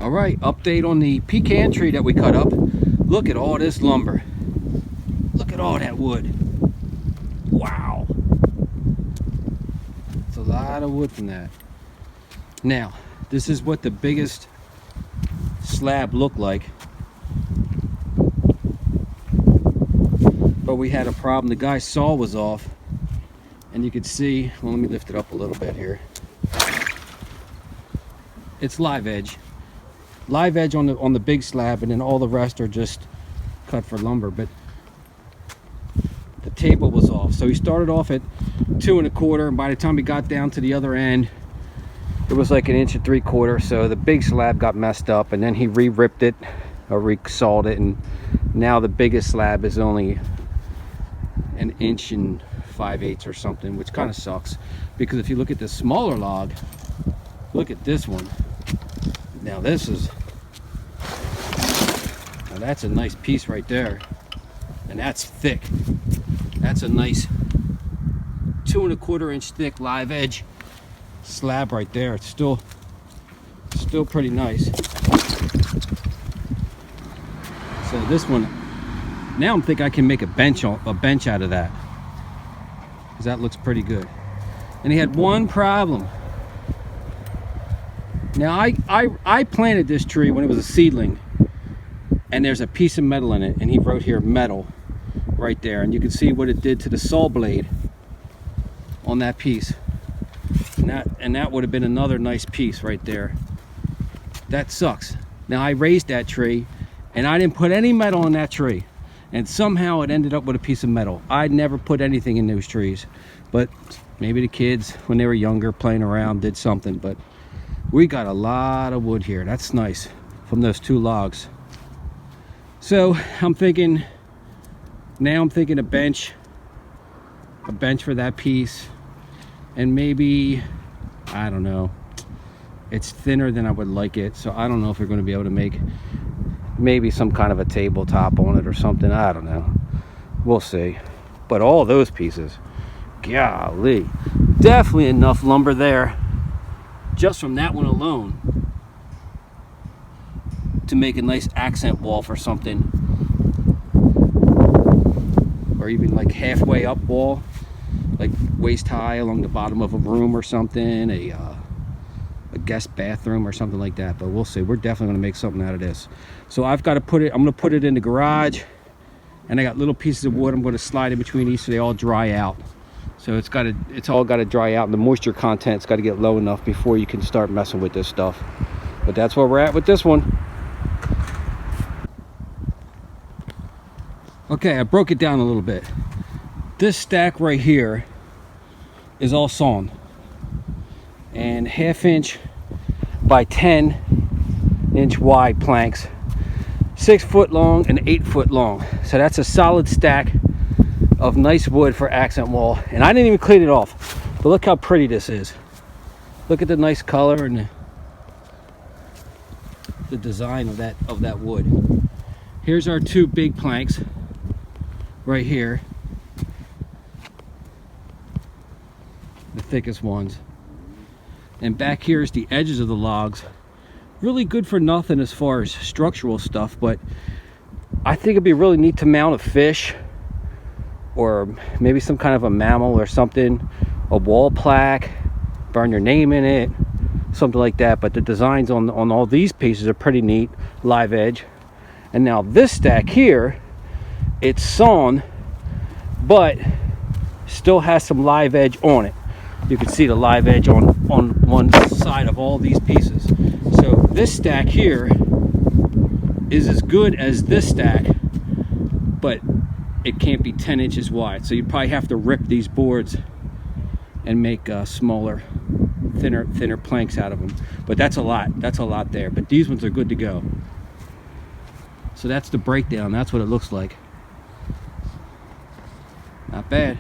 All right, update on the pecan tree that we cut up. Look at all this lumber. Look at all that wood. Wow. It's a lot of wood from that. Now, this is what the biggest slab looked like. But we had a problem. The guy's saw was off. And you could see, well, let me lift it up a little bit here. It's live edge. Live edge on the big slab, and then all the rest are just cut for lumber. But the table was off, so he started off at 2 1/4, and by the time he got down to the other end, it was like 1 3/4 inches. So the big slab got messed up, and then he re-ripped it or re-sawed it, and now the biggest slab is only 1 5/8 inches or something, which kind of sucks, because if you look at the smaller log, look at this one. Now this is, now that's a nice piece right there, and that's thick. That's a nice 2 1/4 inch thick live edge slab right there. It's still pretty nice. So this one, now I'm thinking I can make a bench out of that, because that looks pretty good. And he had one problem. Now I planted this tree when it was a seedling, and there's a piece of metal in it, and he wrote here metal right there, and you can see what it did to the saw blade on that piece, and that would have been another nice piece right there. That sucks. Now I raised that tree, and I didn't put any metal in that tree, and somehow it ended up with a piece of metal. I'd never put anything in those trees, but maybe the kids when they were younger playing around did something. But we got a lot of wood here. That's nice from those 2 logs. So I'm thinking a bench for that piece, and maybe, I don't know, it's thinner than I would like it, so I don't know if we're going to be able to make maybe some kind of a tabletop on it or something. I don't know, we'll see. But all those pieces, golly, definitely enough lumber there just from that one alone to make a nice accent wall for something, or even like halfway up wall, like waist high along the bottom of a room or something, a guest bathroom or something like that. But we'll see. We're definitely going to make something out of this. So I've got to put it, I'm going to put it in the garage, and I got little pieces of wood I'm going to slide in between each so they all dry out. So it's all got to dry out, and the moisture content's got to get low enough before you can start messing with this stuff. But that's where we're at with this one. Okay, I broke it down a little bit. This stack right here is all sawn, and 1/2 inch by 10 inch wide planks, 6 foot long and 8 foot long. So that's a solid stack of nice wood for accent wall, and I didn't even clean it off. But look how pretty this is. Look at the nice color and the design of that wood. Here's our 2 big planks right here, the thickest ones, and back here is the edges of the logs. Really good for nothing as far as structural stuff, but I think it'd be really neat to mount a fish, or maybe some kind of a mammal or something, a wall plaque, burn your name in it, something like that. But the designs on all these pieces are pretty neat, live edge. And now this stack here, it's sawn, but still has some live edge on it. You can see the live edge on one side of all these pieces. So this stack here is as good as this stack, but it can't be 10 inches wide. So you probably have to rip these boards and make smaller, thinner planks out of them. But that's a lot there. But these ones are good to go. So that's the breakdown. That's what it looks like. Not bad.